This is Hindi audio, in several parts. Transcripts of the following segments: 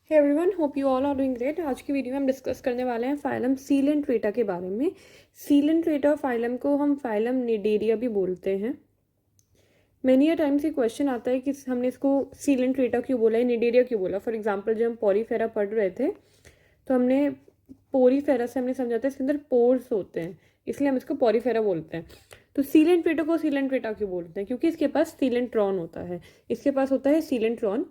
Hey everyone, hope you all are doing great. आज की वीडियो में हम डिस्कस करने वाले हैं फाइलम सीलेंट्रेटा के बारे में। सीलेंट्रेटा फाइलम को हम फाइलम निडेरिया भी बोलते हैं। मैनी अ टाइम्स ये क्वेश्चन आता है कि हमने इसको सीलेंट्रेटा क्यों बोला है, निडेरिया क्यों बोला। फॉर एग्जाम्पल जब हम पॉरीफेरा पढ़ रहे थे तो हमने पोरीफेरा से हमने समझा था इसके अंदर पोर्स होते हैं, इसलिए हम इसको पॉरीफेरा बोलते हैं। तो सीलेंट्रेटा को सीलेंट्रेटा क्यों बोलते हैं? क्योंकि इसके पास सीलेंट्रॉन होता है, इसके पास होता है सीलेंट्रॉन।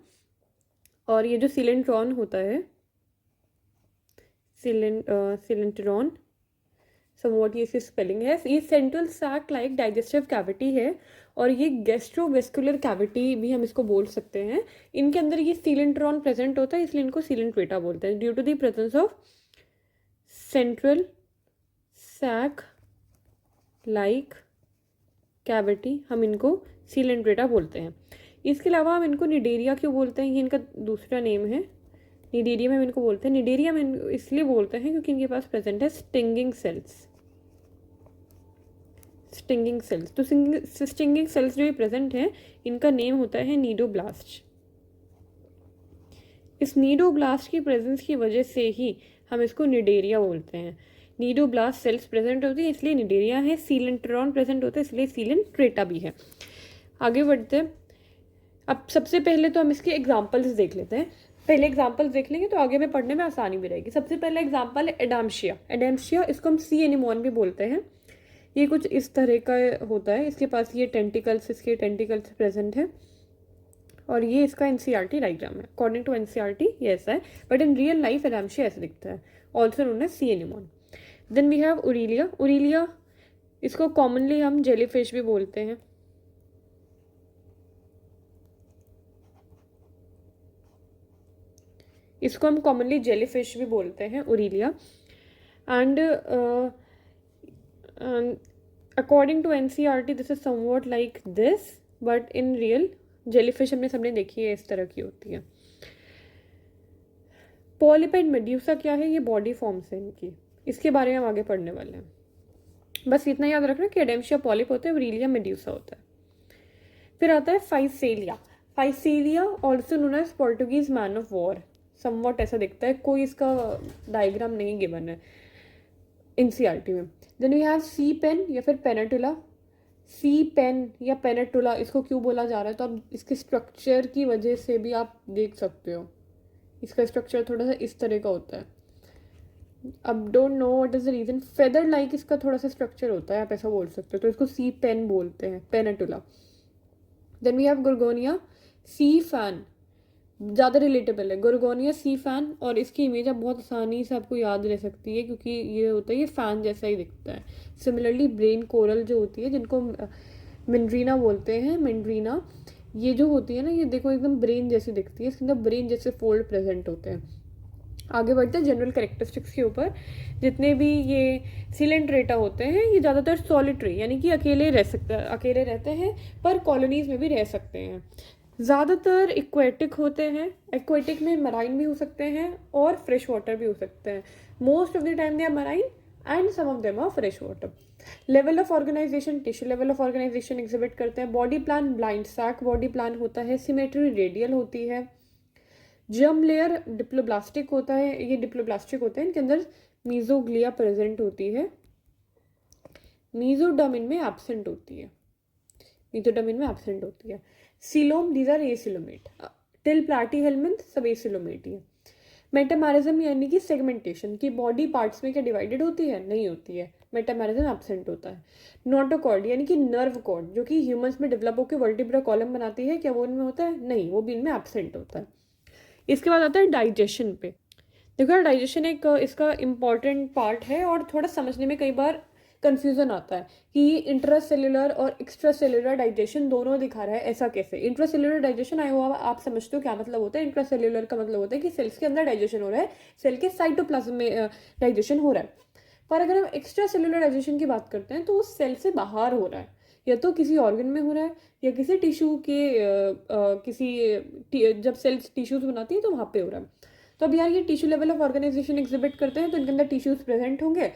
और ये जो सीलेंट्रॉन होता है, सिलेंट्रॉन, समवॉट ये इसकी स्पेलिंग है, ये central sac like digestive cavity है और ये गैस्ट्रोवेस्कुलर कैविटी भी हम इसको बोल सकते हैं। इनके अंदर ये सीलेंट्रॉन प्रेजेंट होता है, इसलिए इनको सीलेंट्रेटा बोलते हैं। Due to the presence of central sac like cavity हम इनको सीलेंट्रेटा बोलते हैं। इसके अलावा हम इनको निडेरिया क्यों बोलते हैं? ये इनका दूसरा नेम है। निडेरिया में हम इनको बोलते हैं, निडेरिया में इसलिए बोलते हैं क्योंकि इनके पास प्रेजेंट है स्टिंगिंग सेल्स। स्टिंगिंग सेल्स, तो स्टिंगिंग सेल्स जो ये प्रेजेंट है इनका नेम होता है नीडोब्लास्ट। इस नीडोब्लास्ट की प्रेजेंस की वजह से ही हम इसको निडेरिया बोलते हैं। नीडोब्लास्ट सेल्स प्रेजेंट होती है इसलिए निडेरिया है, सीलेंट्रॉन प्रेजेंट होता है इसलिए सीलेंट्रेटा भी है। आगे बढ़ते हैं। अब सबसे पहले तो हम इसके एग्जाम्पल्स देख लेते हैं। पहले एग्जाम्पल्स देख लेंगे तो आगे में पढ़ने में आसानी भी रहेगी। सबसे पहला एग्जाम्पल है एडाम्शिया। एडाम्शिया, इसको हम सी एनिमोन भी बोलते हैं। ये कुछ इस तरह का होता है, इसके पास ये टेंटिकल्स, इसके टेंटिकल्स प्रेजेंट है और ये इसका एनसीईआरटी डायग्राम है। अकॉर्डिंग टू एनसीईआरटी ये ऐसा है, but in real life Adamsia ऐसे दिखता है, also known as sea anemone. Then we have Aurelia. Aurelia, इसको कॉमनली हम जेलीफिश भी बोलते हैं। इसको हम कॉमनली जेलीफिश भी बोलते हैं, Aurelia. And according to NCERT this is somewhat like this, but in real jellyfish हमने सबने देखी है इस तरह की होती है। पॉलीपेड मेड्यूसा क्या है? ये बॉडी फॉर्म्स है इनकी, इसके बारे में हम आगे पढ़ने वाले हैं। बस इतना याद रखना कि एडेम्शिया पॉलिप होता है, ओरेलिया मेड्यूसा होता है। फिर आता है Physalia. Physalia also known as Portuguese man of war. Somewhat ऐसा दिखता है, कोई इसका डायग्राम नहीं गिवन है एनसीईआरटी में। Then we have sea pen या फिर पेनेटुला। सी पेन या पेनेटुला इसको क्यों बोला जा रहा है? तो अब इसके स्ट्रक्चर की वजह से भी आप देख सकते हो, इसका स्ट्रक्चर थोड़ा सा इस तरह का होता है। अब don't know what is the reason, feather like इसका थोड़ा सा स्ट्रक्चर होता है, आप ऐसा बोल सकते हो, तो इसको सी पेन बोलते हैं, Pennatula. Then we have Gorgonia sea fan, ज़्यादा रिलेटेबल है गोर्गोनिया सी फैन, और इसकी इमेज आप बहुत आसानी से आपको याद रह सकती है क्योंकि ये होता है, ये फैन जैसा ही दिखता है। सिमिलरली ब्रेन कोरल जो होती है, जिनको मिंड्रीना बोलते हैं, मिंड्रीना, ये जो होती है ना, ये देखो एकदम ब्रेन जैसी दिखती है, इसके अंदर ब्रेन जैसे फोल्ड प्रेजेंट होते हैं। आगे बढ़ते हैं जनरल कैरेक्टरिस्टिक्स के ऊपर। जितने भी ये सिलेंट्रेटा होते हैं ये ज़्यादातर सॉलिटरी यानी कि अकेले रहते हैं, पर कॉलोनीज में भी रह सकते हैं। ज़्यादातर इक्वेटिक होते हैं, एक्वेटिक में मराइन भी हो सकते हैं और फ्रेश वाटर भी हो सकते हैं। Most of the time they are marine and some of them are fresh water. Level of organisation, tissue level of organisation exhibit करते हैं। Body plan blind sac body plan होता है, सिमेट्री रेडियल होती है। जर्म लेयर डिप्लोब्लास्टिक होता है, ये डिप्लोब्लास्टिक होते हैं, इनके अंदर मीजोग्लिया प्रेजेंट होती है। मीजोडर्म इनमें एब्सेंट होती है, मीजोडर्म इनमें एब्सेंट होती है। Coelom, these are acoelomate. Till platyhelminth सब एसिलोमेट ही है। मेटामेरिज्म यानी कि सेगमेंटेशन, की बॉडी पार्ट्स में क्या डिवाइडेड होती है? नहीं होती है, मेटामेरिज्म एब्सेंट होता है। नोटोकॉर्ड यानी कि नर्व कॉर्ड, जो कि ह्यूमंस में डेवलप होकर वर्टिब्रा कॉलम बनाती है, क्या वो इनमें होता है? नहीं, वो भी इनमें एब्सेंट होता है। इसके बाद आता है डाइजेशन पे। देखो, डाइजेशन एक इसका इम्पॉर्टेंट पार्ट है और थोड़ा समझने में कई बार कंफ्यूजन आता है कि इंट्रासेल्युलर और एक्स्ट्रासेल्युलर डाइजेशन दोनों दिखा रहा है, ऐसा कैसे? इंट्रासेल्युलर डाइजेशन आया हुआ आप समझते हो क्या मतलब होता है? इंट्रासेल्युलर का मतलब होता है कि सेल्स के अंदर डाइजेशन हो रहा है, सेल के साइटोप्लाज्म में डाइजेशन हो रहा है। पर अगर हम एक्स्ट्रा सेल्युलर डाइजेशन की बात करते हैं तो वो सेल से बाहर हो रहा है, या तो किसी ऑर्गन में हो रहा है या किसी टिश्यू के जब सेल्स टिश्यूज बनाती है तो वहाँ पे हो रहा है। तो अब यार ये tissue level of organisation exhibit करते हैं तो इनके अंदर टिश्यूज प्रेजेंट होंगे,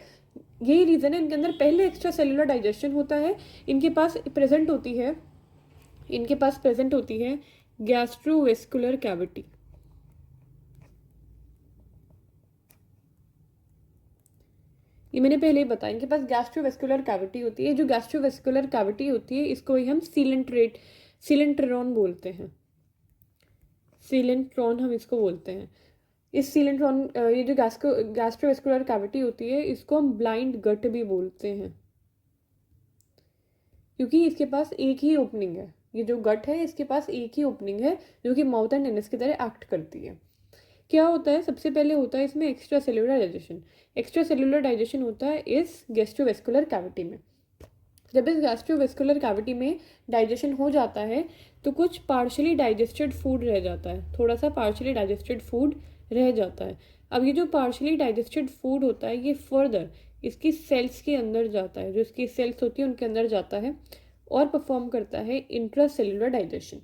यही रीज़न है इनके अंदर पहले एक्स्ट्रा सेलुलर डाइजेशन होता है। इनके पास प्रेजेंट होती है गैस्ट्रोवेस्कुलर कैविटी। ये मैंने पहले ही बताया, इनके पास गैस्ट्रोवेस्कुलर कैविटी होती है। जो गैस्ट्रोवेस्कुलर कैविटी होती है इसको ही हम सीलेंट्रेरॉन बोलते हैं। सीलेंट्रॉन हम इसको बोलते हैं। इस सीलेंट्रॉन ये जो गैस्ट्रोवेस्कुलर कैविटी होती है इसको हम ब्लाइंड गट भी बोलते हैं, क्योंकि इसके पास एक ही ओपनिंग है। ये जो गट है इसके पास एक ही ओपनिंग है जो कि माउथ एंड एनस की तरह एक्ट करती है। क्या होता है, सबसे पहले होता है इसमें extra cellular digestion. Extra cellular digestion होता है इस गैस्ट्रोवेस्कुलर कैविटी में। जब इस गैस्ट्रोवेस्कुलर कैविटी में डाइजेशन हो जाता है तो कुछ पार्शली डाइजेस्टेड फूड रह जाता है, थोड़ा सा पार्शली डाइजेस्टेड फूड रह जाता है। अब ये जो पार्शली डाइजेस्टेड फूड होता है ये फर्दर इसकी सेल्स के अंदर जाता है, जो इसकी सेल्स होती है उनके अंदर जाता है और परफॉर्म करता है इंट्रासेलुलर डाइजेशन।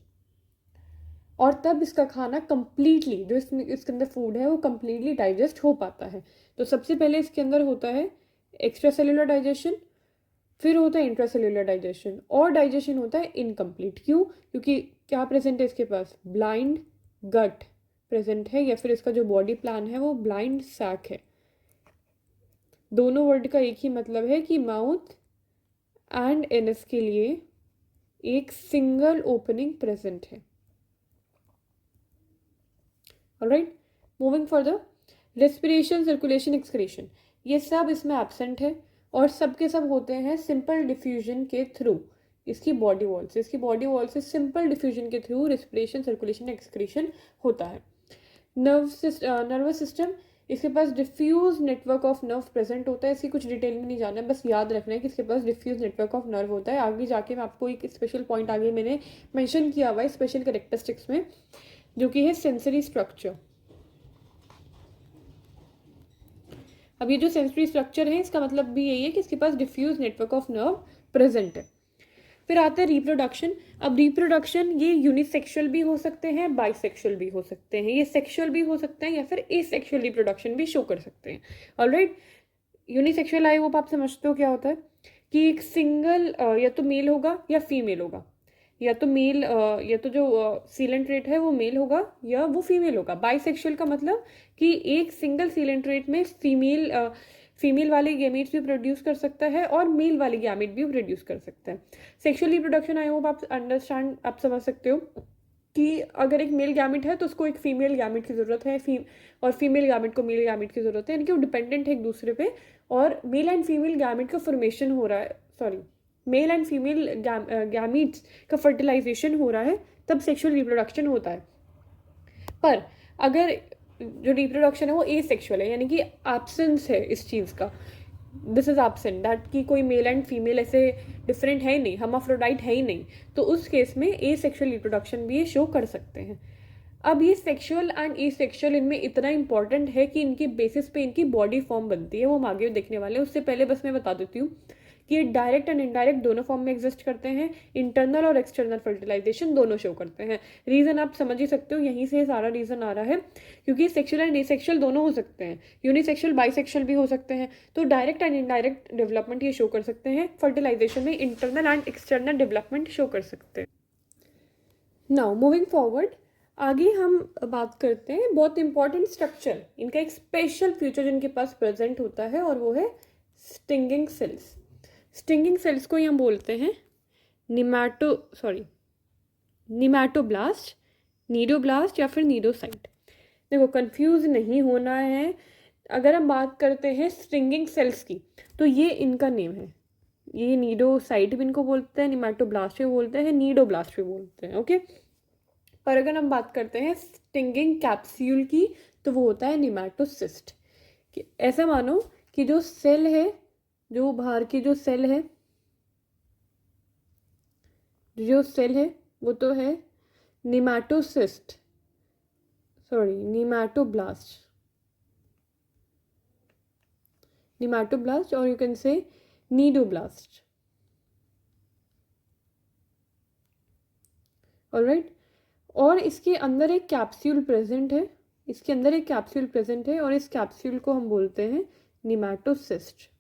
और तब इसका खाना कंप्लीटली, जो इसके अंदर फूड है वो कंप्लीटली डाइजेस्ट हो पाता है। तो सबसे पहले इसके अंदर होता है एक्स्ट्रा सेलुलर डाइजेशन, फिर होता है इंट्रासेलुलर डाइजेशन, और डाइजेशन होता है इनकम्प्लीट। क्यों? क्योंकि क्या प्रेजेंट है इसके पास, ब्लाइंड गट प्रेजेंट है, या फिर इसका जो बॉडी प्लान है वो ब्लाइंड सैक है। दोनों वर्ड का एक ही मतलब है कि माउथ एंड एनस के लिए एक सिंगल ओपनिंग प्रेजेंट है। Alright, moving further, respiration, circulation, excretion, ये सब इसमें एब्सेंट है और सब के सब होते हैं सिंपल डिफ्यूजन के थ्रू। इसकी बॉडी वॉल से सिंपल डिफ्यूजन के थ्रू रेस्पिरेशन, सर्कुलेशन, एक्सक्रीशन होता है। नर्वस सिस्टम, इसके पास diffuse network of nerve present होता है। इसकी कुछ डिटेल में नहीं जाना है, बस याद रखना है कि इसके पास डिफ्यूज नेटवर्क ऑफ नर्व होता है। आगे जाके मैं आपको एक स्पेशल पॉइंट आगे मैंने मेंशन किया हुआ है स्पेशल कैरेक्टरिस्टिक्स में, जो कि है सेंसरी स्ट्रक्चर। अब ये जो सेंसरी स्ट्रक्चर है इसका मतलब भी यही है कि इसके पास diffuse network of nerve present है। फिर आता है रिप्रोडक्शन। अब रिप्रोडक्शन ये यूनिसेक्सुअल भी हो सकते हैं, बाइसेक्सुअल भी हो सकते हैं, ये सेक्सुअल भी हो सकते हैं, या फिर एसेक्सुअल रिप्रोडक्शन भी शो कर सकते हैं। ऑलराइट, यूनिसेक्सुअल आई होप आप समझते हो क्या होता है कि एक सिंगल या तो मेल होगा या फीमेल होगा, या तो मेल या तो जो सीलेंट्रेट है वो मेल होगा या वो फीमेल होगा। बाइसेक्सुअल का मतलब कि एक सिंगल सीलेंट्रेट में फीमेल वाले गैमेट्स भी प्रोड्यूस कर सकता है और मेल वाले गैमेट भी प्रोड्यूस कर सकता है। सेक्सुअल रिप्रोडक्शन आई होप आप अंडरस्टैंड, आप समझ सकते हो कि अगर एक मेल गैमेट है तो उसको एक फीमेल गैमेट की ज़रूरत है, और फीमेल गैमेट को मेल गैमेट की ज़रूरत है, यानी कि वो डिपेंडेंट है एक दूसरे पे, और मेल एंड फीमेल गैमेट का फॉर्मेशन हो रहा है, मेल एंड फीमेल गैमीट्स का फर्टिलाइजेशन हो रहा है, तब सेक्सुअल रिप्रोडक्शन होता है। पर अगर जो रिप्रोडक्शन है वो एसेक्सुअल है, यानी कि एब्सेंस है इस चीज़ का, दिस इज एब्सेंट, दैट कि कोई मेल एंड फीमेल ऐसे डिफरेंट है ही नहीं, हर्माफ्रोडाइट है ही नहीं, तो उस केस में एसेक्सुअल रिप्रोडक्शन भी ये शो कर सकते हैं। अब ये सेक्सुअल एंड एसेक्सुअल इनमें इतना इंपॉर्टेंट है कि इनके बेसिस पे इनकी बॉडी फॉर्म बनती है, वो हम आगे देखने वाले हैं। उससे पहले बस मैं बता देती हूँ कि ये डायरेक्ट एंड इनडायरेक्ट दोनों फॉर्म में एग्जिस्ट करते हैं, इंटरनल और एक्सटर्नल फर्टिलाइजेशन दोनों शो करते हैं। रीजन आप समझ ही सकते हो, यहीं से सारा रीजन आ रहा है, क्योंकि सेक्सुअल एंड एसेक्सुअल दोनों हो सकते हैं, यूनिसेक्सुअल बाइसेक्सुअल भी हो सकते हैं, तो डायरेक्ट एंड इनडायरेक्ट डेवलपमेंट ये शो कर सकते हैं। फर्टिलाइजेशन में internal and external development show कर सकते हैं। नाउ मूविंग फॉरवर्ड, आगे हम बात करते हैं बहुत इंपॉर्टेंट स्ट्रक्चर, इनका एक स्पेशल फीचर जिनके पास प्रेजेंट होता है, और वो है स्टिंगिंग सेल्स। स्टिंगिंग सेल्स को हम बोलते हैं निमैटोब्लास्ट, नीडोब्लास्ट या फिर नीडोसाइट। देखो कंफ्यूज नहीं होना है, अगर हम बात करते हैं स्टिंगिंग सेल्स की तो ये इनका नेम है, ये नीडोसाइट भी इनको बोलते हैं, निमैटोब्लास्ट भी बोलते हैं, नीडोब्लास्ट भी बोलते हैं, ओके। पर अगर हम बात करते हैं स्टिंगिंग कैप्सूल की तो वो होता है निमैटोसिस्ट। ऐसा मानो कि जो सेल है, जो बाहर की जो सेल है वो तो है निमैटोसिस्ट, निमैटोब्लास्ट और यू कैन से नीडोब्लास्ट। ऑलराइट, और इसके अंदर एक कैप्सूल प्रेजेंट है, और इस कैप्सूल को हम बोलते हैं निमैटोसिस्ट।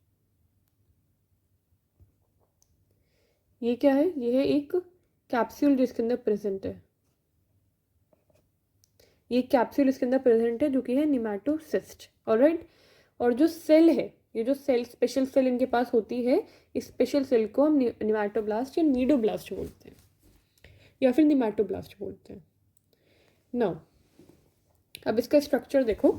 ये क्या है? ये है एक कैप्सूल जिसके अंदर प्रेजेंट है, ये कैप्सूल इसके अंदर प्रेजेंट है जो कि है निमैटोसिस्ट। ऑलराइट, और जो सेल है ये जो सेल, स्पेशल सेल इनके पास होती है, इस स्पेशल सेल को हम निमैटोब्लास्ट या नीडोब्लास्ट बोलते हैं, या फिर निमैटोब्लास्ट बोलते हैं। नाउ अब इसका स्ट्रक्चर देखो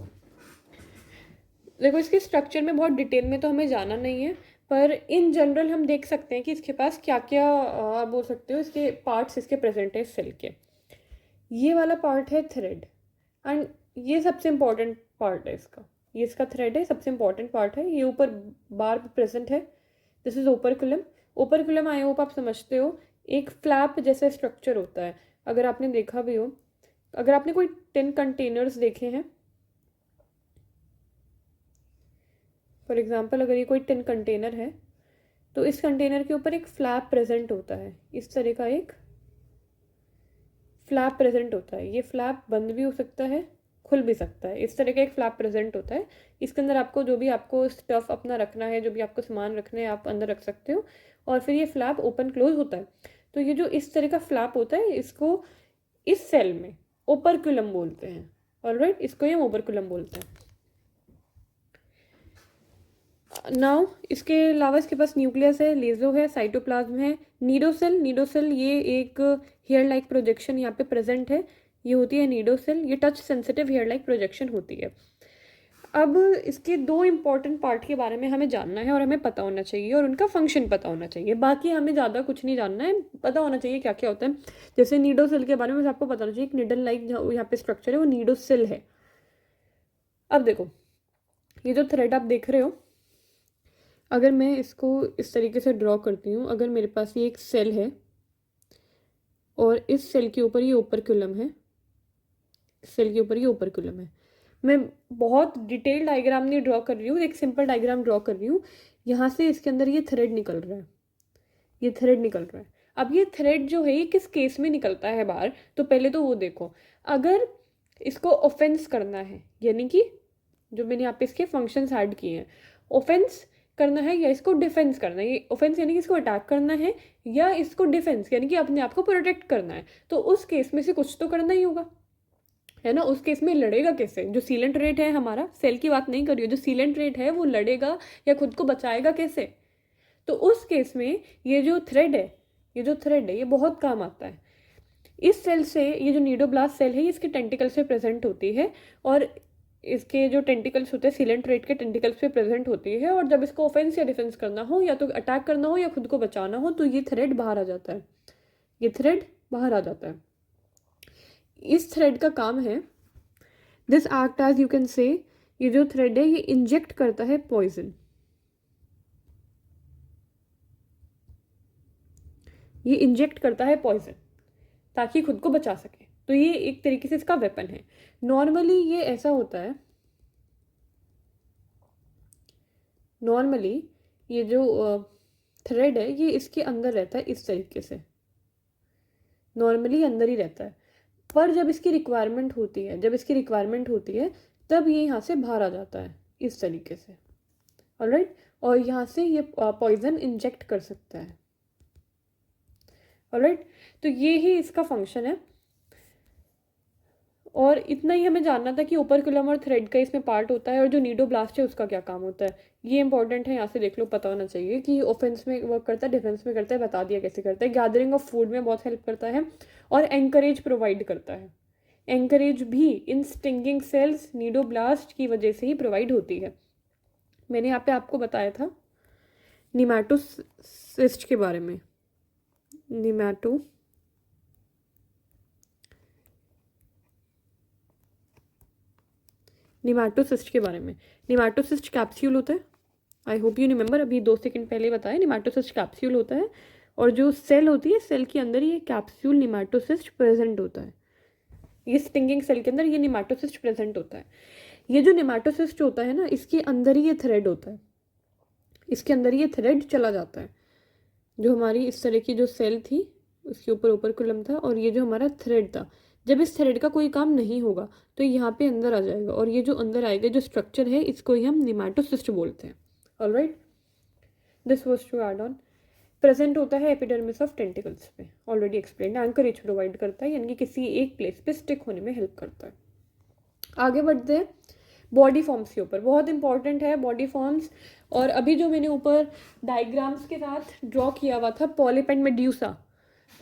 इसके स्ट्रक्चर में बहुत डिटेल में तो हमें जाना नहीं है, पर इन जनरल हम देख सकते हैं कि इसके पास क्या क्या आप बोल सकते हो इसके पार्ट्स इसके प्रेजेंट है सेल के। ये वाला पार्ट है थ्रेड, एंड ये सबसे इम्पॉर्टेंट पार्ट है इसका, ये इसका थ्रेड है, सबसे इम्पॉर्टेंट पार्ट है। ये ऊपर बार प्रेजेंट है, this is operculum. Operculum I hope आप समझते हो, एक फ्लैप जैसा स्ट्रक्चर होता है। अगर आपने देखा भी हो, अगर आपने कोई 10 कंटेनर्स देखे हैं, फॉर एग्जाम्पल अगर ये कोई 10 कंटेनर है, तो इस कंटेनर के ऊपर एक फ्लैप प्रेजेंट होता है, इस तरह का एक फ्लैप प्रेजेंट होता है। ये फ्लैप बंद भी हो सकता है, खुल भी सकता है, इस तरह का एक फ्लैप प्रेजेंट होता है। इसके अंदर आपको जो भी आपको स्टफ अपना रखना है, जो भी आपको सामान रखना है, आप अंदर रख सकते हो, और फिर ये फ्लैप ओपन क्लोज होता है। तो ये जो इस तरह का फ्लैप होता है, इसको इस सेल में ओपरकुलम बोलते हैं। ऑलराइट, इसको ही हम ओपरकुलम बोलते हैं। नाउ इसके अलावा इसके पास न्यूक्लियस है, लेजो है, साइटोप्लाज्म है, नीडोसेल ये एक हेयर लाइक प्रोजेक्शन यहाँ पे प्रेजेंट है, ये होती है नीडोसेल। ये touch sensitive hair like projection होती है। अब इसके दो इंपॉर्टेंट पार्ट के बारे में हमें जानना है और हमें पता होना चाहिए, और उनका फंक्शन पता होना चाहिए। बाकी हमें ज़्यादा कुछ नहीं जानना है, पता होना चाहिए क्या क्या होता है। जैसे नीडोसेल के बारे में आपको पता होना चाहिए, एक निडल लाइक यहाँ पे स्ट्रक्चर है, वो नीडोसेल है। अब देखो, ये जो थ्रेड आप देख रहे हो, अगर मैं इसको इस तरीके से ड्रॉ करती हूँ, अगर मेरे पास ये एक सेल है और इस सेल के ऊपर ये ओपरकुलम है, सेल के ऊपर ये ओपरकुलम है, मैं बहुत डिटेल डायग्राम नहीं ड्रॉ कर रही हूँ, एक सिंपल डायग्राम ड्रॉ कर रही हूँ। यहाँ से इसके अंदर ये थ्रेड निकल रहा है, ये थ्रेड निकल रहा है। अब ये थ्रेड जो है ये किस केस में निकलता है बाहर, तो पहले तो वो देखो। अगर इसको ऑफेंस करना है, यानी कि जो मैंने यहाँ पे इसके फंक्शंस ऐड किए हैं, ऑफेंस करना है या इसको डिफेंस करना है, ये ऑफेंस यानी कि इसको अटैक करना है, या इसको डिफेंस यानी कि अपने आप को प्रोटेक्ट करना है, तो उस केस में से कुछ तो करना ही होगा, है ना। उस केस में लड़ेगा कैसे? जो सीलेंट रेट है हमारा, सेल की बात नहीं कर रही हूँ, जो सीलेंट रेट है वो लड़ेगा या खुद को बचाएगा कैसे? तो उस केस में ये जो थ्रेड है, ये बहुत काम आता है। इस सेल से, ये जो नीडोब्लास्ट सेल है, ये इसके टेंटिकल से प्रेजेंट होती है, और इसके जो टेंटिकल्स होते हैं सीलेंट रेट के टेंटिकल्स पे प्रेजेंट होती है, और जब इसको ऑफेंस या डिफेंस करना हो, या तो अटैक करना हो या खुद को बचाना हो, तो ये थ्रेड बाहर आ जाता है, ये थ्रेड बाहर आ जाता है। इस थ्रेड का काम है, this act as, you can say, ये जो थ्रेड है ये इंजेक्ट करता है पॉइजन, ये इंजेक्ट करता है पॉइजन ताकि खुद को बचा सके। तो ये एक तरीके से इसका वेपन है। नॉर्मली ये ऐसा होता है, नॉर्मली ये जो थ्रेड है ये इसके अंदर रहता है, इस तरीके से नॉर्मली अंदर ही रहता है, पर जब इसकी रिक्वायरमेंट होती है, तब ये यहाँ से बाहर आ जाता है इस तरीके से। ऑलराइट, और यहाँ से ये पॉइजन इंजेक्ट कर सकता है। ऑलराइट, तो ये ही इसका फंक्शन है, और इतना ही हमें जानना था कि ओपरकुलम और थ्रेड का इसमें पार्ट होता है, और जो नीडोब्लास्ट है उसका क्या काम होता है, ये इंपॉर्टेंट है, यहाँ से देख लो, पता होना चाहिए कि ऑफेंस में वर्क करता है, डिफेंस में करता है, बता दिया कैसे करता है। गैदरिंग ऑफ फूड में बहुत हेल्प करता है, और एंकरेज प्रोवाइड करता है। एंकरेज भी इन स्टिंगिंग सेल्स नीडोब्लास्ट की वजह से ही प्रोवाइड होती है। मैंने यहाँ पे आपको बताया था निमैटोसिस्ट के बारे में, निमैटोसिस्ट के बारे में। निमैटोसिस्ट कैप्सूल होता है, आई होप यू रिमेंबर, अभी 2 सेकंड पहले बताया, निमैटोसिस्ट कैप्सूल होता है, और जो सेल होती है, सेल के अंदर ये कैप्सूल निमैटोसिस्ट प्रेजेंट होता है। ये स्टिंगिंग सेल के अंदर ये निमैटोसिस्ट प्रेजेंट होता है। ये जो निमैटोसिस्ट होता है ना, इसके अंदर ही ये थ्रेड होता है, इसके अंदर ये थ्रेड चला जाता है। जो हमारी इस तरह की जो सेल थी, उसके ऊपर ओपरकुलम था, और ये जो हमारा थ्रेड था, जब इस थ्रेड का कोई काम नहीं होगा तो यहाँ पे अंदर आ जाएगा, और ये जो अंदर आएगा, जो स्ट्रक्चर है, इसको ही हम निमैटोसिस्ट बोलते हैं। Alright, this was to add on. Present होता है एपिडर्मिस ऑफ टेंटिकल्स पे, ऑलरेडी एक्सप्लेन। एंकरेज प्रोवाइड करता है, यानी कि किसी एक प्लेस पे स्टिक होने में हेल्प करता है। आगे बढ़ते हैं। बॉडी फॉर्म्स के ऊपर, बहुत इंपॉर्टेंट है बॉडी फॉर्म्स। और अभी जो मैंने ऊपर डायग्राम्स के साथ ड्रॉ किया हुआ था, polyp and medusa.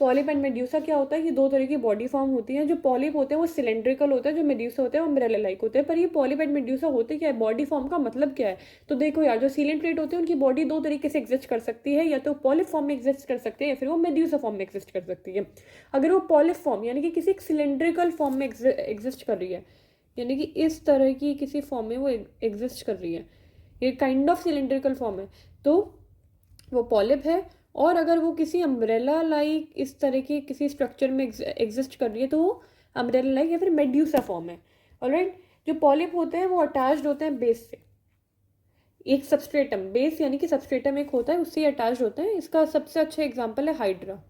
Polyp and medusa क्या होता है, ये दो तरह की बॉडी फॉर्म होती हैं। जो पॉलिप होते हैं वो सिलेंड्रिकल होते हैं, जो मेड्यूसा होते हैं वो अम्ब्रेला लाइक होते हैं। पर ये पॉलिप एंड मेड्यूसा होते क्या है, बॉडी फॉर्म का मतलब क्या है? तो देखो यार, जो सिलेंट्रेट होते हैं उनकी बॉडी दो तरीके से एग्जिस्ट कर सकती है, या तो पॉलिप फॉर्म में एग्जिस्ट कर सकते हैं या फिर वो मेड्यूसा फॉर्म में एग्जिस्ट कर सकती है। अगर वो पॉलिप फॉर्म यानी कि किसी सिलेंड्रिकल फॉर्म में एग्जिस्ट कर रही है, यानी कि इस तरह की किसी फॉर्म में वो एग्जिस्ट कर रही है, ये काइंड ऑफ सिलेंड्रिकल फॉर्म है, तो वो पॉलिप है। और अगर वो किसी अम्ब्रेला लाइक इस तरह के किसी स्ट्रक्चर में एग्जिस्ट कर रही है तो वो अम्ब्रेला लाइक या फिर मेड्यूसा फॉर्म है। ऑलराइट, जो पॉलिप होते हैं वो अटैच्ड होते हैं बेस से, एक सबस्ट्रेटम, बेस यानी कि सबस्ट्रेटम एक होता है, उससे अटैच्ड होते हैं। इसका सबसे अच्छा एग्जाम्पल है हाइड्रा।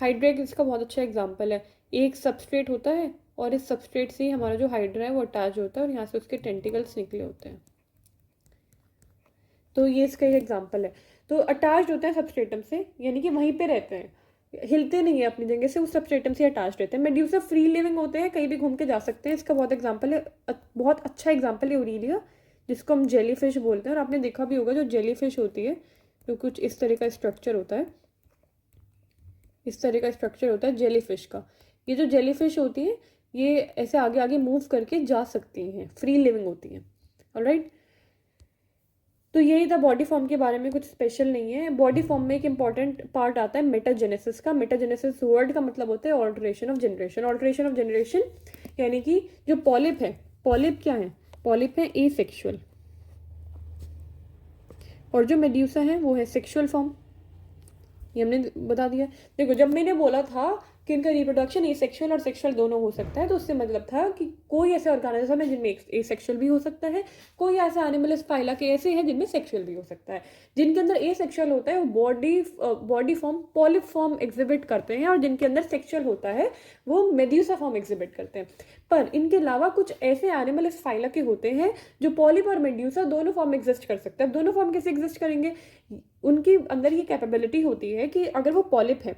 हाइड्रा इसका बहुत अच्छा एग्जाम्पल है। एक सबस्ट्रेट होता है और इस सबस्ट्रेट से ही हमारा जो हाइड्रा है वो अटैच होता है और यहाँ से उसके टेंटिकल्स निकले होते हैं। तो ये इसका एक एग्जाम्पल है। तो अटैच होते हैं सबस्ट्रेटम से, यानी कि वहीं पे रहते हैं, हिलते नहीं है अपनी जगह से, उस सबस्ट्रेटम से अटैच रहते हैं। मेड्यूसा फ्री लिविंग होते हैं, कहीं भी घूम के जा सकते हैं। इसका बहुत एग्जाम्पल है, बहुत अच्छा एग्जाम्पल है ओरेलिया, जिसको हम जेली फिश बोलते हैं। और आपने देखा भी होगा जो जेली फिश होती है तो कुछ इस तरह का स्ट्रक्चर होता है, इस तरह का स्ट्रक्चर होता है जेली फिश का। ये जो जेली फिश होती है ये ऐसे आगे आगे मूव करके जा सकती हैं, फ्री लिविंग होती हैं। ऑलराइट, तो यही था बॉडी फॉर्म के बारे में, कुछ स्पेशल नहीं है। बॉडी फॉर्म में एक इंपॉर्टेंट पार्ट आता है मेटाजेनेसिस का। मेटाजेनेसिस वर्ड का मतलब होता है alteration of generation. Alteration of generation यानी कि जो पॉलिप है, पॉलिप क्या है, पॉलिप है एसेक्सुअल, और जो मेड्यूसा है वो है सेक्सुअल फॉर्म। ये हमने बता दिया। देखो, जब मैंने बोला था कि इनका रिप्रोडक्शन एसेक्सुअल और सेक्सुअल दोनों हो सकता है, तो उससे मतलब था कि कोई ऐसे ऑर्गेनिज्म है जिनमें एसेक्सुअल भी हो सकता है, कोई ऐसा एनिमल्स फाइला के ऐसे हैं जिनमें सेक्सुअल भी हो सकता है। जिनके अंदर एसेक्सुअल होता है वो body form polyp form exhibit करते हैं, और जिनके अंदर सेक्सुअल होता है वो मेड्यूसा फॉर्म एग्जिबिट करते हैं। पर इनके अलावा कुछ ऐसे एनिमल इस फाइला के होते हैं जो पॉलिप और मेड्यूसा दोनों फॉर्म एग्जिस्ट कर सकते हैं। अब दोनों फॉर्म कैसे एग्जिस्ट करेंगे, उनकी अंदर ये कैपेबिलिटी होती है कि अगर वो पॉलिप है,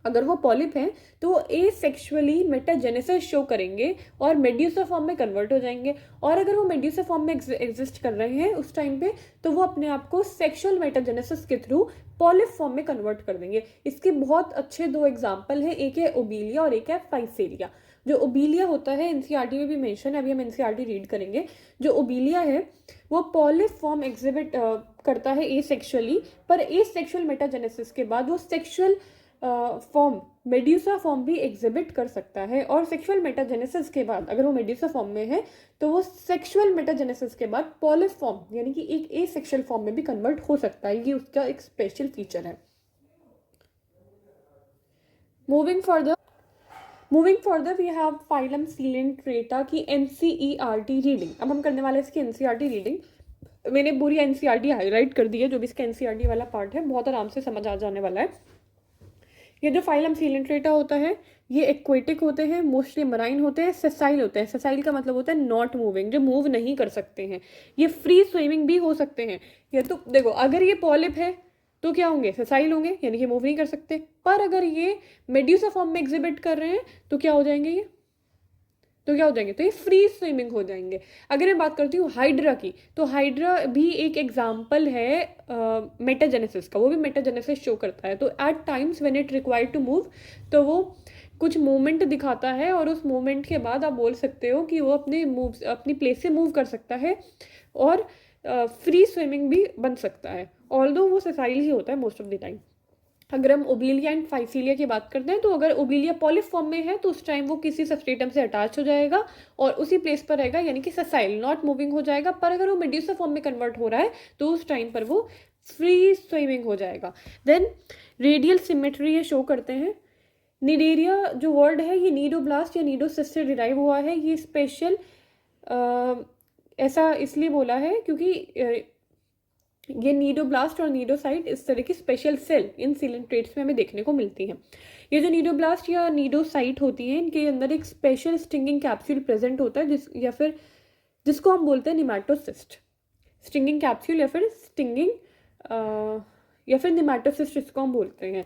अगर वो पॉलिप हैं तो वो एसेक्सुअली मेटाजेनेसिस शो करेंगे और मेड्यूसा फॉर्म में कन्वर्ट हो जाएंगे। और अगर वो मेड्यूसा फॉर्म में एग्जिस्ट कर रहे हैं उस टाइम पे, तो वो अपने आप को सेक्सुअल मेटाजेनेसिस के थ्रू पॉलिप फॉर्म में कन्वर्ट कर देंगे। इसके बहुत अच्छे दो एग्जाम्पल हैं, एक है ओबीलिया और एक है फाइसेलिया। जो ओबीलिया होता है एनसीईआरटी में भी मेंशन है, अभी हम एनसीईआरटी रीड करेंगे। जो ओबीलिया है वो पॉलिप फॉर्म एग्जिबिट करता है एसेक्सुअली, पर एसेक्सुअल मेटाजेनेसिस के बाद वो सेक्सुअल फॉर्म मेड्यूसा फॉर्म भी एग्जिबिट कर सकता है। और सेक्सुअल मेटाजेनेसिस के बाद अगर वो मेड्यूसा फॉर्म में है तो वो सेक्सुअल मेटाजेनेसिस के बाद पॉलिप फॉर्म यानी कि एक एसेक्सुअल फॉर्म में भी कन्वर्ट हो सकता है। ये उसका एक स्पेशल फीचर है। Moving further we have phylum Coelenterata की एनसीईआरटी रीडिंग। अब हम करने वाले इसकी एनसीईआरटी रीडिंग। मैंने पूरी एनसीईआरटी हाईलाइट कर दी है, जो भी इसका एनसीईआरटी वाला पार्ट है बहुत आराम से समझ आ जाने वाला है। ये जो फाइलम सीलेंट्रेटा होता है ये एक्वेटिक होते हैं, मोस्टली मराइन होते हैं, सेसाइल होते हैं। सेसाइल का मतलब होता है नॉट मूविंग, जो मूव नहीं कर सकते हैं। ये फ्री स्विमिंग भी हो सकते हैं। ये तो देखो, अगर ये पॉलिप है तो क्या होंगे, सेसाइल होंगे, यानी कि मूव नहीं कर सकते। पर अगर ये मेड्यूसा फॉर्म में एग्जिबिट कर रहे हैं तो क्या हो जाएंगे, ये तो क्या हो जाएंगे, तो ये फ्री स्विमिंग हो जाएंगे। अगर मैं बात करती हूँ हाइड्रा की, तो हाइड्रा भी एक एग्जाम्पल है मेटाजेनेसिस का, वो भी मेटाजेनेसिस शो करता है। तो at times when it required to move, तो वो कुछ मूवमेंट दिखाता है और उस मूवमेंट के बाद आप बोल सकते हो कि वो अपनी प्लेस से मूव कर सकता है और फ्री स्विमिंग भी बन सकता है, ऑल्दो वो सेसाइल ही होता है मोस्ट ऑफ द टाइम। अगर हम ओबीलिया एंड फाइसीलिया की बात करते हैं, तो अगर ओबीलिया पॉलिप फॉर्म में है तो उस टाइम वो किसी सबस्ट्रेटम से अटैच हो जाएगा और उसी प्लेस पर रहेगा, यानी कि सेसाइल, नॉट मूविंग हो जाएगा। पर अगर वो मेड्यूसा फॉर्म में कन्वर्ट हो रहा है तो उस टाइम पर वो फ्री स्विमिंग हो जाएगा। देन रेडियल सिमेट्री ये शो करते हैं। निडेरिया जो वर्ड है ये नीडोब्लास्ट या नीडोसिस्ट से डिराइव हुआ है। ये स्पेशल ऐसा इसलिए बोला है क्योंकि ये नीडोब्लास्ट और नीडोसाइट इस तरह की स्पेशल सेल इन सीलेंट्रेट्स में हमें देखने को मिलती हैं। ये जो नीडोब्लास्ट या नीडोसाइट होती हैं, इनके अंदर एक स्पेशल स्टिंगिंग कैप्सूल प्रेजेंट होता है, जिसको हम बोलते हैं निमैटोसिस्ट। स्टिंगिंग कैप्सूल या फिर निमैटोसिस्ट इसको हम बोलते हैं।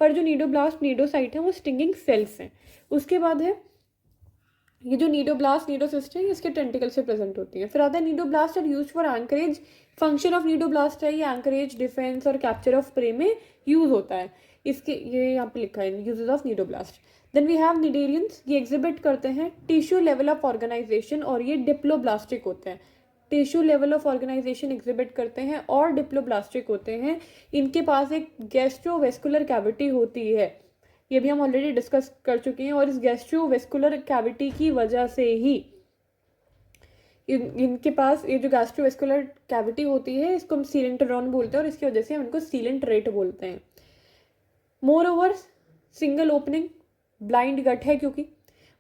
पर जो नीडोब्लास्ट नीडोसाइट है वो स्टिंगिंग सेल्स हैं। उसके बाद है ये जो नीडोब्लास्ट नीडोसिस्ट है इसके टेंटिकल से प्रेजेंट होती है। फिर आता है cnidoblast are used for anchorage. Function of cnidoblast है ये एंकरेज, डिफेंस और कैप्चर ऑफ प्रे में यूज होता है। इसके ये यहाँ पे लिखा है uses of cnidoblast. Then we have cnidarians, ये एग्जिबिट करते हैं टिश्यू लेवल ऑफ ऑर्गेनाइजेशन और ये डिप्लोब्लास्टिक होते हैं। Tissue level of organisation exhibit करते हैं और डिप्लोब्लास्टिक होते हैं। इनके पास एक गैस्ट्रोवेस्कुलर कैविटी होती है, ये भी हम ऑलरेडी डिस्कस कर चुके हैं। और इस गैस्ट्रोवेस्कुलर कैविटी की वजह से ही इनके पास ये जो गैस्ट्रोवेस्कुलर कैविटी होती है इसको हम सीलेंटरॉन बोलते हैं और इसकी वजह से हम इनको सीलेंटरेट बोलते हैं। Moreover single opening, blind gut है क्योंकि।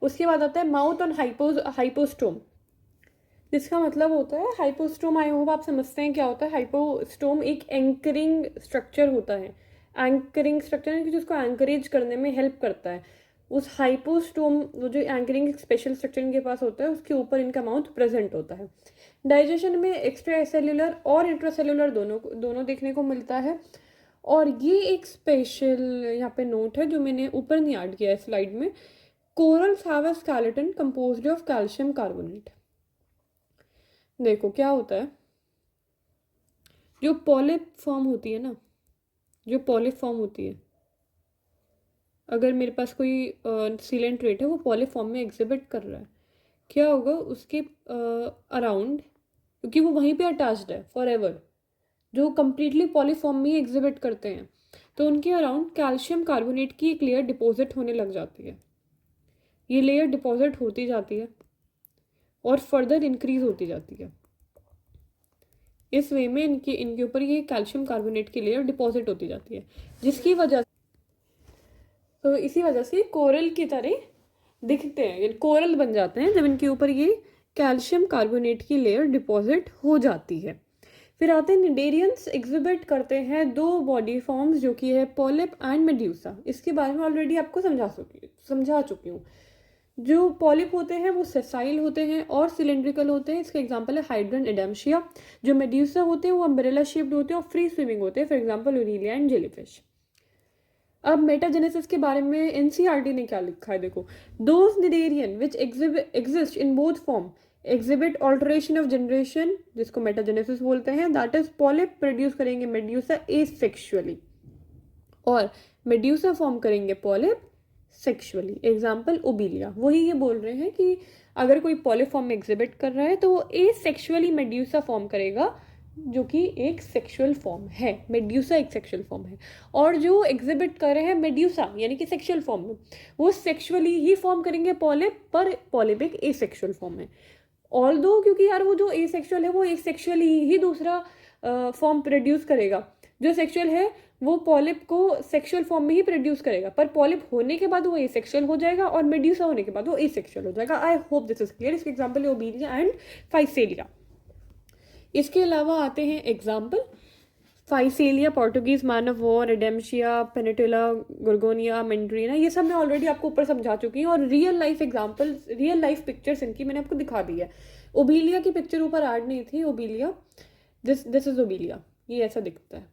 उसके बाद आता है माउथ ऑन हाइपोस्टोम, जिसका मतलब होता है हाइपोस्टोम, आई होप आप समझते हैं क्या होता है। हाइपोस्टोम एक एंकरिंग स्ट्रक्चर होता है, एंकरिंग स्ट्रक्चर है जिसको एंकरेज करने में हेल्प करता है। उस हाइपोस्टोम, वो जो एंकरिंग स्पेशल स्ट्रक्चर इनके पास होता है उसके ऊपर इनका माउथ प्रेजेंट होता है। डाइजेशन में एक्स्ट्रा सेल्यूलर और इंट्रासेल्यूलर दोनों देखने को मिलता है। और ये एक स्पेशल यहाँ पे नोट है जो मैंने ऊपर नहीं ऐड किया है स्लाइड में। Corals have a skeleton composed of calcium carbonate. देखो क्या होता है, जो पॉलिप फॉर्म होती है ना, जो पॉलिप फॉर्म होती है, अगर मेरे पास कोई सीलेंट रेट है वो पॉलिप फॉर्म में एग्जिबिट कर रहा है, क्या होगा उसके अराउंड, क्योंकि वो वहीं पे अटैच्ड है फॉर एवर, जो कम्प्लीटली पॉलीफॉर्म में एग्जिबिट करते हैं, तो उनके अराउंड कैल्शियम कार्बोनेट की एक लेयर डिपॉजिट होने लग जाती है। ये लेयर डिपॉजिट होती जाती है और फर्दर इंक्रीज होती जाती है। इस वे में इनके ऊपर ये कैल्शियम कार्बोनेट की लेयर डिपॉजिट होती जाती है, जिसकी वजह, तो इसी वजह से कोरल की तरह दिखते हैं, ये कोरल बन जाते हैं जब इनके ऊपर ये कैल्शियम कार्बोनेट की लेयर डिपॉजिट हो जाती है। फिर आते हैं निडेरियंस, एग्जिबिट करते हैं दो बॉडी फॉर्म्स जो कि है पॉलिप एंड मेड्यूसा। इसके बारे में ऑलरेडी आपको समझा चुकी हूँ। जो पॉलिप होते हैं वो सेसाइल होते हैं और सिलेंड्रिकल होते हैं, इसका एग्जांपल है हाइड्रन एडेम्शिया। जो मेड्यूसा होते हैं वो अम्ब्रेला शेप्ड होते हैं और फ्री स्विमिंग होते हैं, for example Aurelia and jellyfish. अब मेटाजेनेसिस के बारे में एनसीईआरटी ने क्या लिखा है, देखो। Those cnidarian which exist in both form exhibit alteration of generation, जिसको मेटाजेनेसिस बोलते हैं, दैट इज पॉलिप प्रोड्यूस करेंगे मेड्यूसा एसेक्सुअली और मेड्यूसा फॉर्म करेंगे पॉलिप सेक्सुअली। Example Obelia. वही ये बोल रहे हैं कि अगर कोई पॉलिप फॉर्म में एग्जिबिट कर रहा है तो वो एसेक्सुअली मेड्यूसा फॉर्म करेगा, जो कि एक सेक्सुअल फॉर्म है। मेड्यूसा एक सेक्सुअल फॉर्म है, और जो एग्जिबिट कर रहे हैं मेड्यूसा यानी कि सेक्सुअल फॉर्म में, वो सेक्सुअली ही फॉर्म करेंगे पॉलिप, पर पॉलिप एक एसेक्सुअल फॉर्म है। ऑल दो, क्योंकि यार वो जो एसेक्सुअल है वो एसेक्सुअली ही दूसरा फॉर्म प्रोड्यूस करेगा, जो सेक्सुअल है वो पॉलिप को सेक्सुअल फॉर्म में ही प्रोड्यूस करेगा, पर पॉलिप होने के बाद वो एसेक्सुअल हो जाएगा और मेड्यूसा होने के बाद वो एसेक्सुअल हो जाएगा। I hope this is clear. इसके एग्जाम्पल है ओबिलिया एंड फाइसेलिया। इसके अलावा आते हैं example, Physalia Portuguese man of war, Adamsia, Pennatula, Gorgonia, Meandrina, ये सब मैं ऑलरेडी आपको ऊपर समझा चुकी हूँ। और real life examples, real life pictures इनकी मैंने आपको दिखा दी है। ओबिलिया की पिक्चर ऊपर ऐड नहीं थी। ओबिलिया, दिस इज ओबिलिया, ये ऐसा दिखता है।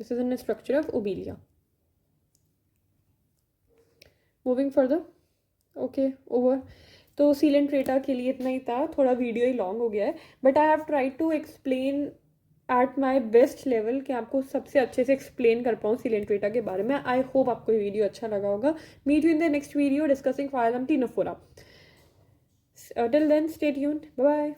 This is in structure of Obelia. Moving further, okay over. तो सीलेंट्रेटा के लिए इतना ही था, थोड़ा वीडियो ही लॉन्ग हो गया है, but I have tried to explain at my best level कि आपको सबसे अच्छे से एक्सप्लेन कर पाऊँ सीलेंट्रेटा के बारे में। आई होप आपको ये वीडियो अच्छा लगा होगा। Meet you in the next video discussing phylum Ctenophora. Till then stay tuned, bye bye.